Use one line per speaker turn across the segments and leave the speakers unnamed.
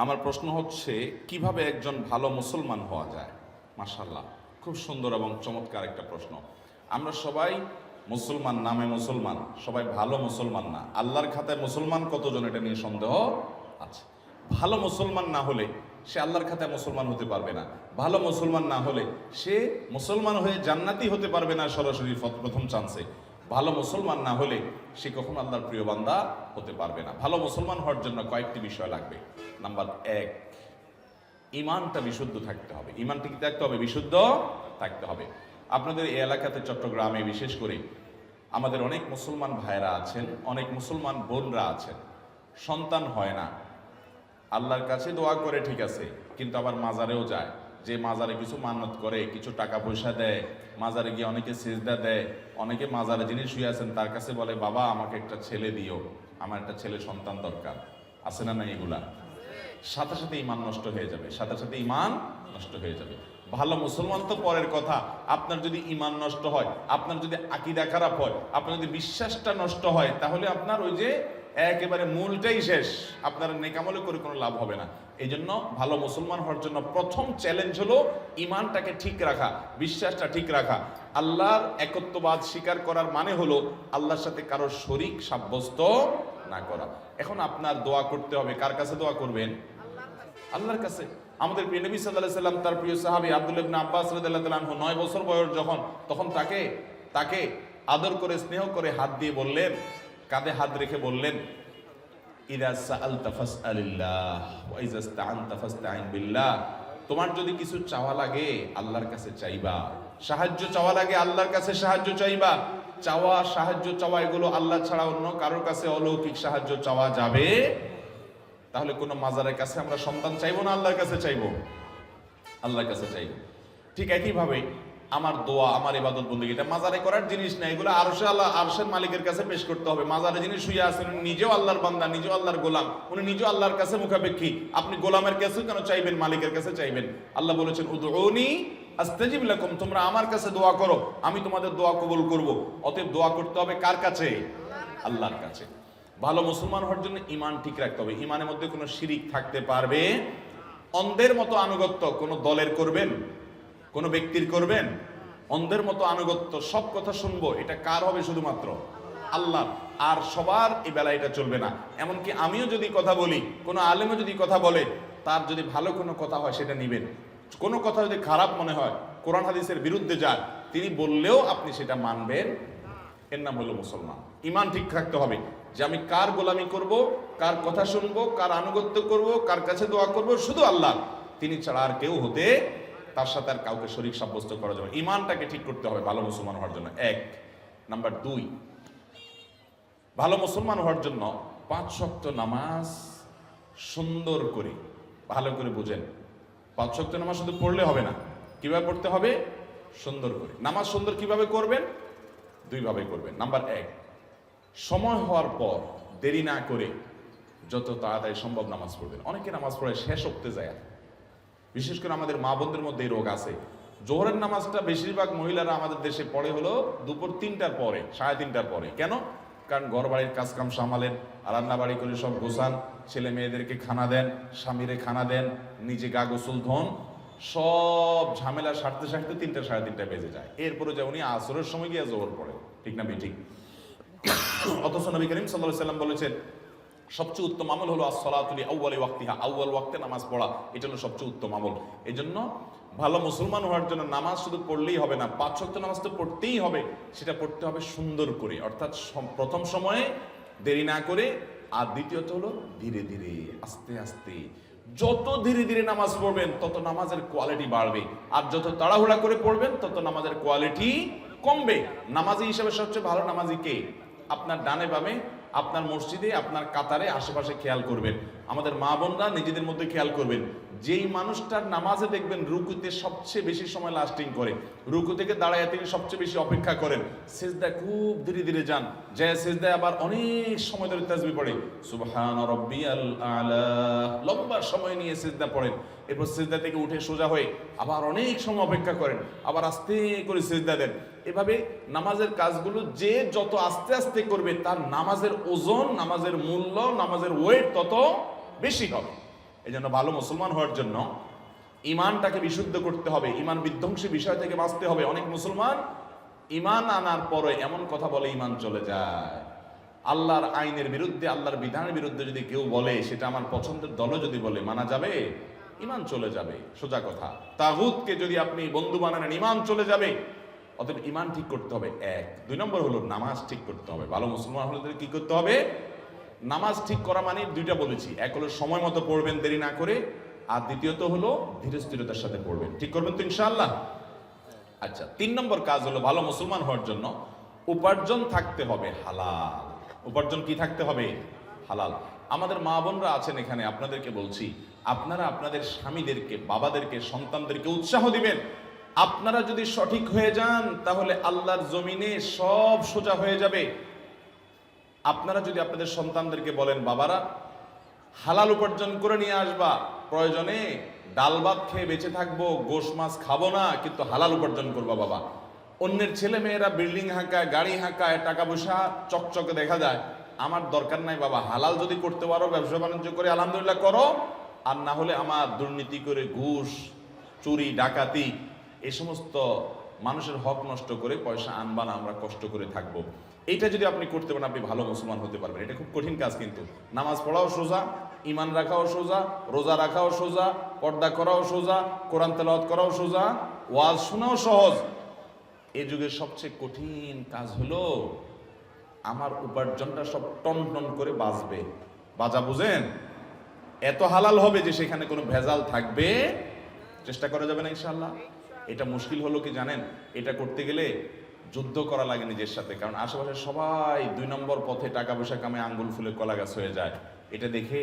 আমার প্রশ্ন হচ্ছে কিভাবে একজন ভালো মুসলমান হওয়া যায়। মাশাআল্লাহ, খুব সুন্দর এবং চমৎকার একটা প্রশ্ন। আমরা সবাই মুসলমান, নামে মুসলমান, সবাই ভালো মুসলমান না। আল্লাহর খাতায় মুসলমান কতজন, এটা নিয়ে সন্দেহ আছে। ভালো মুসলমান না হলে সে আল্লাহর খাতায় মুসলমান হতে পারবে না। ভালো মুসলমান না হলে সে মুসলমান হয়ে জান্নাতি হতে পারবে না সরাসরি প্রথম চান্সে। ভালো মুসলমান না হলে সে কখনো আল্লাহর প্রিয় বান্দা হতে পারবে না। ভালো মুসলমান হওয়ার জন্য কয়েকটি বিষয় লাগবে। নাম্বার 1, ঈমানটা বিশুদ্ধ থাকতে হবে। ঈমানটা কি থাকতে হবে? বিশুদ্ধ থাকতে হবে। আপনাদের এই এলাকাতে চট্টগ্রামে বিশেষ করে আমাদের অনেক মুসলমান ভাইরা আছেন, অনেক মুসলমান বোনরা আছেন, সন্তান হয় না, আল্লাহর কাছে দোয়া করে ঠিক আছে, কিন্তু আবার মাজারেও যায়। যে মাজারে কিছু মান্নত করে, কিছু টাকা পয়সা দেয়, মাজারে গিয়ে অনেকে সিজদা দেয়, অনেকে মাজারে যিনি শুয়ে আছেন তার কাছে বলে, বাবা আমাকে একটা ছেলে দিও, আমার একটা ছেলে সন্তান দরকার। আছে না? না এগুলা সাথে সাথে ঈমান নষ্ট হয়ে যাবে, সাথে সাথে ঈমান নষ্ট হয়ে যাবে। ভালো মুসলমান তো পরের কথা, আপনার যদি ঈমান নষ্ট হয়, আপনার যদি আকীদা খারাপ হয়, আপনার যদি বিশ্বাসটা নষ্ট হয়, তাহলে আপনার ওই যে একেবারে মূলটাই শেষ, আপনার নেকামলে করে কোনো লাভ হবে না। এই জন্য ভালো মুসলমান হওয়ার জন্য প্রথম চ্যালেঞ্জ হলো ঈমানটাকে ঠিক রাখা, বিশ্বাসটা ঠিক রাখা। আল্লাহর একত্ববাদ স্বীকার করার মানে হলো আল্লাহর সাথে কারো শরীক সাব্যস্ত না করা। এখন আপনার দোয়া করতে হবে, কার কাছে দোয়া করবেন? আল্লাহর কাছে। আমাদের প্রিয় নবী সাল্লাল্লাহু আলাইহি সাল্লাম তার প্রিয় সাহাবী আব্দুল্লাহ ইবনে আব্বাস রাদিয়াল্লাহু তাআলা আনহু 9 বছর বয়স তখন তাকে আদর করে স্নেহ করে হাত দিয়ে বললেন, কাঁধে হাত রেখে বললেন, ইযা সাআলতা ফাসআলিল্লাহ ওয়া ইযা ইসতাআনতা ফাসতাঈন বিল্লাহ। তোমার যদি কিছু চাওয়া লাগে আল্লাহর কাছে চাইবা, সাহায্য চাওয়া লাগে আল্লাহর কাছে সাহায্য চাইবা। সাহায্য চাওয়া এগুলো আল্লাহ ছাড়া অন্য কারোর কাছে অলৌকিক সাহায্য চাওয়া যাবে? তাহলে কোন মাজারের কাছে আমরা সন্তান চাইবো না, আল্লাহর কাছে চাইবো? আল্লাহর কাছে চাইবো। ঠিক একইভাবে আমার দোয়া, আমার ইবাদত বন্দেগী, এটা মাজারে করার জিনিস না, এগুলো আরশের মালিকের কাছে পেশ করতে হবে। মাজারে যিনি শুয়ে আছেন নিজেও আল্লাহর বান্দা, নিজেও আল্লাহর গোলাম, উনি নিজেও আল্লাহর কাছে মুখাপেক্ষী। আপনি গোলামের কাছে কেন চাইবেন? মালিকের কাছে চাইবেন। আল্লাহ বলেছেন, উদউনি আস্তাজিব লাকুম, তোমরা আমার কাছে দোয়া করো, আমি তোমাদের দোয়া কবুল করব। অতএব দোয়া করতে হবে কার কাছে? আল্লাহর কাছে। ভালো মুসলমান হওয়ার জন্য ঈমান ঠিক রাখতে হবে। ঈমানের মধ্যে কোনো শিরিক থাকতে পারবে? অন্ধের মতো আনুগত্য কোন দলের করবেন, কোন ব্যক্তির করবেন? অন্ধের মতো আনুগত্য, সব কথা শুনবো, এটা কার হবে? শুধুমাত্র আল্লাহ। আর সবার এই বেলা এটা চলবে না। এমনকি আমিও যদি কথা বলি, কোনো আলেমও যদি কথা বলে, তার যদি ভালো কোনো কথা হয় সেটা নিবেন। কোনো কথা যদি খারাপ মনে হয়, কোরআন হাদিসের বিরুদ্ধে যায়, তিনি বললেও আপনি সেটা মানবেন। এর নাম হলো মুসলমান। ঈমান ঠিক থাকতে হবে যে আমি কার গোলামি করব, কার কথা শুনবো, কার আনুগত্য করব, কার কাছে দোয়া করব, শুধু আল্লাহ, তিনি ছাড়া আর কেউ হতে, তার সাথে আর কাউকে শরীক সাব্যস্ত করা যাবে। ঈমানটাকে ঠিক করতে হবে ভালো মুসলমান হওয়ার জন্য। 1 নাম্বার 2, ভালো মুসলমান হওয়ার জন্য 5 ওয়াক্ত নামাজ সুন্দর করে, ভালো করে বুঝেন, 5 ওয়াক্ত নামাজ শুধু পড়লে হবে না। কিভাবে পড়তে হবে? সুন্দর করে। নামাজ সুন্দর কিভাবে করবেন? 2 ভাবে করবেন। নাম্বার 1, সময় হওয়ার পর দেরি না করে যত তাড়াতাড়ি সম্ভব নামাজ পড়বেন। অনেকে নামাজ পড়ে শেষ উঠতে যায়, বিশেষ করে আমাদের মা বোনদের মধ্যে এই রোগ আছে। জোহরের নামাজটা বেশিরভাগ মহিলারা আমাদের দেশে পড়ে হলো দুপুর 3টার পরে, 3:30টার পরে। কেন? কারণ ঘর বাড়ির কাজ কাম সামালেন, রান্না বাড়ি করে সব গোছান, ছেলে মেয়েদেরকে খানা দেন, স্বামীরে খানা দেন, নিজে গা গোসল ধন, সব ঝামেলা সারতে সারতে 3টা 3:30 বেজে যায়। এরপরে যে উনি আসরের সময় গিয়ে জোহর পড়ে, ঠিক না বেঠিক? অথচ নবী করিম সাল্লাল্লাহু আলাইহি সাল্লাম বলেছেন, সবচেয়ে উত্তম আমল হলো as-salatu li awwali waqtiha, আউয়াল ওয়াক্তে নামাজ পড়া, এটা হলো সবচেয়ে উত্তম আমল। এজন্য ভালো মুসলমান হওয়ার জন্য নামাজ শুধু পড়লেই হবে না, 5 ওয়াক্ত নামাজ তো পড়তেই হবে। সেটা পড়তে হবে সুন্দর করে, অর্থাৎ প্রথম সময়ে দেরি না করে, আর দ্বিতীয়ত হলো ধীরে ধীরে, আস্তে আস্তে। যত ধীরে ধীরে নামাজ পড়বেন তত নামাজের কোয়ালিটি বাড়বে, আর যত তাড়াহুড়া করে পড়বেন তত নামাজের কোয়ালিটি কমবে। নামাজি হিসেবে সবচেয়ে ভালো নামাজি কে? আপনার ডানে বামে, আপনার মসজিদে, আপনার কাতারে, আশেপাশে খেয়াল করবেন। আমাদের মা বোনরা নিজেদের মধ্যে খেয়াল করবেন, যেই মানুষটার নামাজে দেখবেন রুকুতে সবচেয়ে বেশি সময় লাস্টিং করে, রুকু থেকে দাঁড়ায় তিনি সবচেয়ে বেশি অপেক্ষা করেন, সিজদায় খুব ধীরে ধীরে যান, যে সিজদায় আবার অনেক সময় ধরে তাসবিহ পড়ে, সুবহান রাব্বিয়াল আলা, লম্বা সময় নিয়ে সিজদা পড়েন, এরপর সিজদা থেকে উঠে সোজা হয়ে আবার অনেক সময় অপেক্ষা করেন, আবার আস্তে করে সিজদা দেন। এভাবে নামাজের কাজগুলো যে যত আস্তে আস্তে করবে, তার নামাজের ওজন, নামাজের মূল্য, নামাজের ওয়েট তত বেশি হবে। এই জন্য ভালো মুসলমান হওয়ার জন্য ইমানটাকে বিশুদ্ধ করতে হবে, ইমান বিধ্বংসী বিষয় থেকে বাঁচতে হবে। অনেক মুসলমান ইমান আনার পরে এমন কথা বলে ইমান চলে যায়। আল্লাহর আইনের বিরুদ্ধে, আল্লাহর বিধানের বিরুদ্ধে যদি কেউ বলে, সেটা আমার পছন্দের দলও যদি বলে, মানা যাবে? ইমান চলে যাবে, সোজা কথা। তাগুতকে যদি আপনি বন্ধু বানান, ইমান চলে যাবে। অতএব ইমান ঠিক করতে হবে, এক। 2 নম্বর হলো নামাজ ঠিক করতে হবে। ভালো মুসলমান হলে কি করতে হবে? নামাজ ঠিক করা মানে 2টা বলেছি, এক হলো সময় মতো পড়বেন দেরি না করে, আর দ্বিতীয়ত হলো ধীরে স্থিরতার সাথে পড়বেন। ঠিক করবেন তো ইনশাআল্লাহ? আচ্ছা, 3 নম্বর কাজ হলো ভালো মুসলমান হওয়ার জন্য উপার্জন থাকতে হবে হালাল। উপার্জন কি থাকতে হবে? হালাল। আমাদের মা বোনরা আছেন এখানে, আপনাদেরকে বলছি, আপনারা আপনাদের স্বামীদেরকে, বাবাদেরকে, সন্তানদেরকে উৎসাহ দিবেন। আপনারা যদি সঠিক হয়ে যান তাহলে আল্লাহর জমিনে সব সোজা হয়ে যাবে। আপনারা যদি আপনাদের সন্তানদেরকে বলেন, বাবারা হালাল উপার্জন করে নিয়ে আসবা, প্রয়োজনে ডাল ভাত খেয়ে বেঁচে থাকবো, গোশ মাছ খাবো না, কিন্তু হালাল উপার্জন করবা বাবা। অন্যের ছেলে মেয়েরা বিল্ডিং হাঁকায়, গাড়ি হাঁকায়, টাকা পয়সা চকচকে দেখা যায়, আমার দরকার নাই বাবা, হালাল যদি করতে পারো, ব্যবসা বাণিজ্য করে আলহামদুলিল্লাহ করো, আর না হলে আমার দুর্নীতি করে ঘুষ, চুরি, ডাকাতি, এই সমস্ত মানুষের হক নষ্ট করে পয়সা আনবা না, আমরা কষ্ট করে থাকবো। এইটা যদি আপনি করতে পারেন, আপনি ভালো মুসলমান হতে পারবেন। এটা খুব কঠিন কাজ, কিন্তু নামাজ পড়াও সোজা, ইমান রাখাও সোজা, রোজা রাখাও সোজা, পর্দা করাও সোজা, কোরআন তেলাওয়াত করাও সোজা, ওয়াজ শোনাও সহজ। এই যুগের সবচেয়ে কঠিন কাজ হলো আমার উপার্জনটা সব টন টন করে বাজবে। বাজা বুঝেন? এত হালাল হবে যে সেখানে কোনো ভেজাল থাকবে, চেষ্টা করা যাবে না ইনশাআল্লাহ। এটা মুশকিল হলো কি জানেন? এটা করতে গেলে যুদ্ধ করা লাগে নিজের সাথে, কারণ আশেপাশে সবাই 2 নম্বর পথে টাকা পয়সা কামে আঙ্গুল ফুলে কলা গাছ হয়ে যায়। এটা দেখে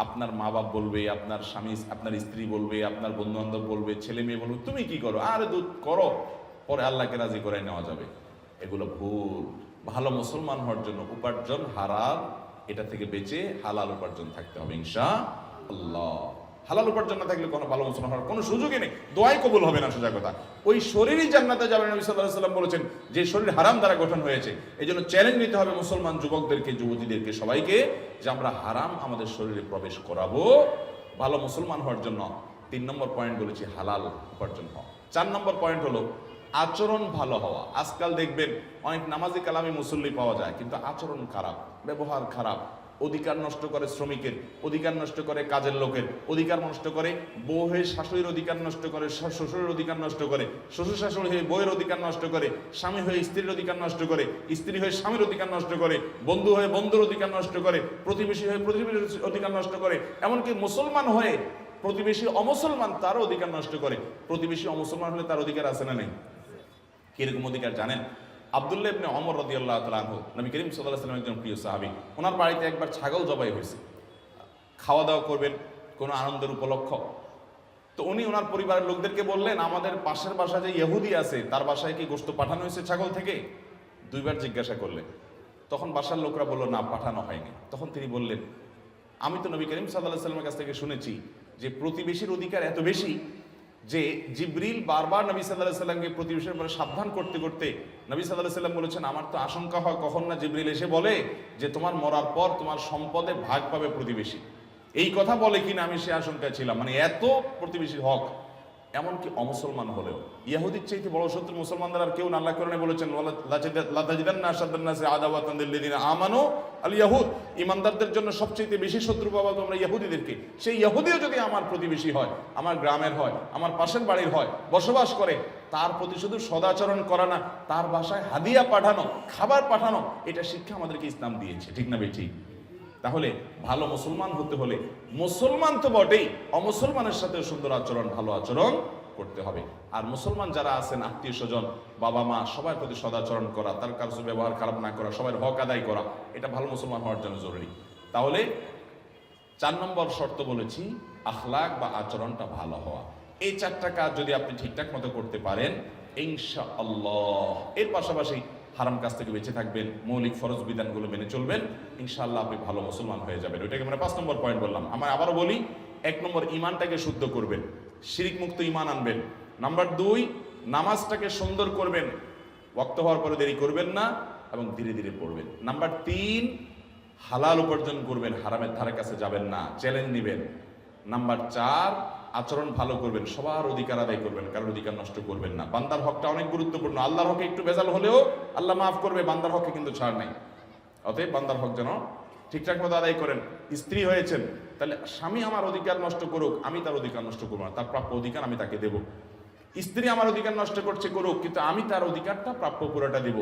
আপনার মা বাপ বলবে, আপনার স্বামী, আপনার স্ত্রী বলবে, আপনার বন্ধু বান্ধব বলবে, ছেলে মেয়ে বলবে, তুমি কি করো? আরে দুধ করো, পরে আল্লাহকে রাজি করে নেওয়া যাবে। এগুলো ভুল। ভালো মুসলমান হওয়ার জন্য উপার্জন হারাম, এটা থেকে বেঁচে হালাল উপার্জন থাকতে হবে ইনশাআল্লাহ। হালাল উপার্জন না থাকলে কোনো ভালো মুসলমান হওয়ার কোনো সুযোগই নেই, দোয়াই কবুল হবে না, সোজা কথা। ওই শরীরই জান্নাতে যাবে। নবী সাল্লাল্লাহু আলাইহি ওয়াসাল্লাম বলেছেন যে শরীর হারাম দ্বারা গঠন হয়েছে। এই জন্য চ্যালেঞ্জ নিতে হবে মুসলমান যুবকদেরকে, যুবতীদেরকে, সবাইকে, যে আমরা হারাম আমাদের শরীরে প্রবেশ করাবো ভালো মুসলমান হওয়ার জন্য। 3 নম্বর পয়েন্ট বলেছি হালাল উপার্জন হওয়া। 4 নম্বর পয়েন্ট হলো আচরণ ভালো হওয়া। আজকাল দেখবেন অনেক নামাজি কালামি মুসল্লি পাওয়া যায়, কিন্তু আচরণ খারাপ, ব্যবহার খারাপ, অধিকার নষ্ট করে শ্রমিকের, অধিকার নষ্ট করে কাজের লোকের, অধিকার নষ্ট করে বউ হয়ে শাশুড়ির অধিকার নষ্ট করে, শ্বশুরের অধিকার নষ্ট করে, শ্বশুর শাশুড়ি হয়ে বউয়ের অধিকার নষ্ট করে, স্বামী হয়ে স্ত্রীর অধিকার নষ্ট করে, স্ত্রী হয়ে স্বামীর অধিকার নষ্ট করে, বন্ধু হয়ে বন্ধুর অধিকার নষ্ট করে, প্রতিবেশী হয়ে প্রতিবেশীর অধিকার নষ্ট করে, এমনকি মুসলমান হয়ে প্রতিবেশী অমুসলমান তারও অধিকার নষ্ট করে। প্রতিবেশী অমুসলমান হলে তার অধিকার আছে না নেই? কিরকম অধিকার জানেন? আব্দুল্লাহ ইবনে ওমর রাদিয়াল্লাহু তাআলা আনহু, নবী করিম সাল্লাল্লাহু আলাইহি ওয়াসাল্লামের একজন প্রিয় সাহাবী, ওনার বাড়িতে একবার ছাগল জবাই হয়েছে। খাওয়া দাওয়া করবেন কোনো আনন্দের উপলক্ষ, তো উনি ওনার পরিবারের লোকদেরকে বললেন, আমাদের পাশের বাসায় যে ইহুদি আছে তার বাসায় কি গোশত পাঠানো হয়েছে ছাগল থেকে? 2 বার জিজ্ঞাসা করলেন। তখন বাসার লোকরা বলল, না, পাঠানো হয়নি। তখন তিনি বললেন, আমি তো নবী করিম সাল্লাল্লাহু আলাইহি ওয়াসাল্লামের কাছ থেকে শুনেছি যে প্রতিবেশীর অধিকার এত বেশি যে জিবরিল বারবার নবী সাল্লাল্লাহু আলাইহি ওয়াসাল্লামকে প্রতিবেশীর ব্যাপারে সাবধান করতে করতে নবী সাল্লাল্লাহু আলাইহি ওয়াসাল্লাম বলেছেন, আমার তো আশঙ্কা হয় কখন না জিবরিল এসে বলে যে তোমার মরার পর তোমার সম্পদে ভাগ পাবে প্রতিবেশী। এই কথা বলে কিনা আমি সে আশঙ্কায় ছিলাম। মানে এত প্রতিবেশীর হক। এমনকি অমুসলমান হলেও ইহুদির চাইতে বড় শত্রু মুসলমানদের আর কেউ না। আল্লাহ কোরআনে বলেছেন, লাতাজিদান্না আশাদ্দান-নাসি আদাওয়াতান লিল্লাযিনা আমানু আল ইয়াহুদ, ঈমানদারদের জন্য সবচেয়ে বেশি শত্রু পাবা তোমরা ইহুদিদেরকে। সেই ইহুদিও যদি আমার প্রতিবেশী হয়, আমার গ্রামের হয়, আমার পাশের বাড়ির হয়, বসবাস করে, তার প্রতি শুধু সদাচরণ করা না, তার বাসায় হাদিয়া পাঠানো, খাবার পাঠানো, এটা শিক্ষা আমাদেরকে ইসলাম দিয়েছে। ঠিক না বেঠিক? তাহলে ভালো মুসলমান হতে হলে মুসলমান তো বটেই, অমুসলমানের সাথে সুন্দর আচরণ, ভালো আচরণ করতে হবে। আর মুসলমান যারা আছেন, আত্মীয় স্বজন, বাবা মা, সবার প্রতি সদাচরণ করা, তার কাছে ব্যবহার খারাপ না করা, সবার হক আদায় করা, এটা ভালো মুসলমান হওয়ার জন্য জরুরি। তাহলে 4 নম্বর শর্ত বলেছি আখলাক বা আচরণটা ভালো হওয়া। এই 4টা কাজ যদি আপনি ঠিকঠাক মতো করতে পারেন ইনশাআল্লাহ, এর পাশাপাশি হারাম কাজ থেকে বেঁচে থাকবেন, মৌলিক ফরজ বিধানগুলো মেনে চলবেন, ইনশাআল্লাহ আপনি ভালো মুসলমান হয়ে যাবেন। ওইটাকে আমরা 5 নম্বর পয়েন্ট বললাম। আমরা আবারও বলি, 1 নম্বর ইমানটাকে শুদ্ধ করবেন, শিরিক মুক্ত ইমান আনবেন। নাম্বার 2, নামাজটাকে সুন্দর করবেন, ওয়াক্ত হওয়ার পরে দেরি করবেন না এবং ধীরে ধীরে পড়বেন। নাম্বার 3, হালাল উপার্জন করবেন, হারামের ধারে কাছে যাবেন না, চ্যালেঞ্জ নেবেন। নাম্বার 4, আচরণ ভালো করবেন, সবার অধিকার আদায় করবেন, কারোর অধিকার নষ্ট করবেন না। বান্দার হকটা অনেক গুরুত্বপূর্ণ। আল্লাহর হকে একটু ভেজাল হলেও আল্লাহ মাফ করবে, বান্দার হকে কিন্তু ছাড় নাই। অতএব বান্দার হক যেন ঠিকঠাক মতো আদায় করেন। স্ত্রী হয়েছেন, তাহলে স্বামী আমার অধিকার নষ্ট করুক, আমি তার অধিকার নষ্ট করবো না, তার প্রাপ্য অধিকার আমি তাকে দেব। স্ত্রী আমার অধিকার নষ্ট করছে, করুক, কিন্তু আমি তার অধিকারটা প্রাপ্য পুরোটা দেব।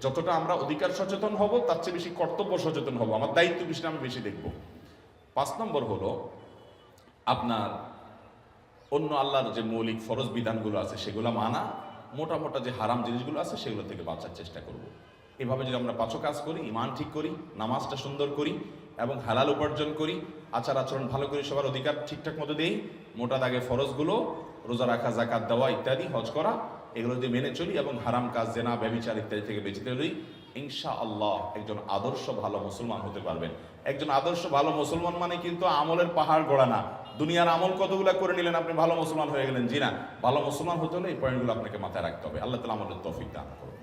যতটা আমরা অধিকার সচেতন হব, তার চেয়ে বেশি কর্তব্য সচেতন হব, আমার দায়িত্ব বিষয়টা আমি বেশি দেখব। 5 নম্বর হলো আপনার অন্য আল্লাহর যে মৌলিক ফরজ বিধানগুলো আছে সেগুলো মানা, মোটা মোটা যে হারাম জিনিসগুলো আছে সেগুলো থেকে বাঁচার চেষ্টা করব। এভাবে যদি আমরা 5 কাজ করি, ইমান ঠিক করি, নামাজটা সুন্দর করি এবং হালাল উপার্জন করি, আচার আচরণ ভালো করি, সবার অধিকার ঠিকঠাক মতো দেই, মোটা দাগে ফরজগুলো রোজা রাখা, যাকাত দেওয়া ইত্যাদি, হজ করা, এগুলো যদি মেনে চলি এবং হারাম কাজ, জেনা, ব্যভিচার ইত্যাদি থেকে বেঁচে চলি, ইনশাআল্লাহ একজন আদর্শ ভালো মুসলমান হতে পারবেন। একজন আদর্শ ভালো মুসলমান মানে কিন্তু আমলের পাহাড় গড়া না, দুনিয়ার আমল কতগুলা করে নিলেন আপনি ভালো মুসলমান হয়ে গেলেন, জি না। ভালো মুসলমান হতে হলে এই পয়েন্টগুলো আপনাকে মাথায় রাখতে হবে। আল্লাহ তাআলা আমাদের তৌফিক দান করুন।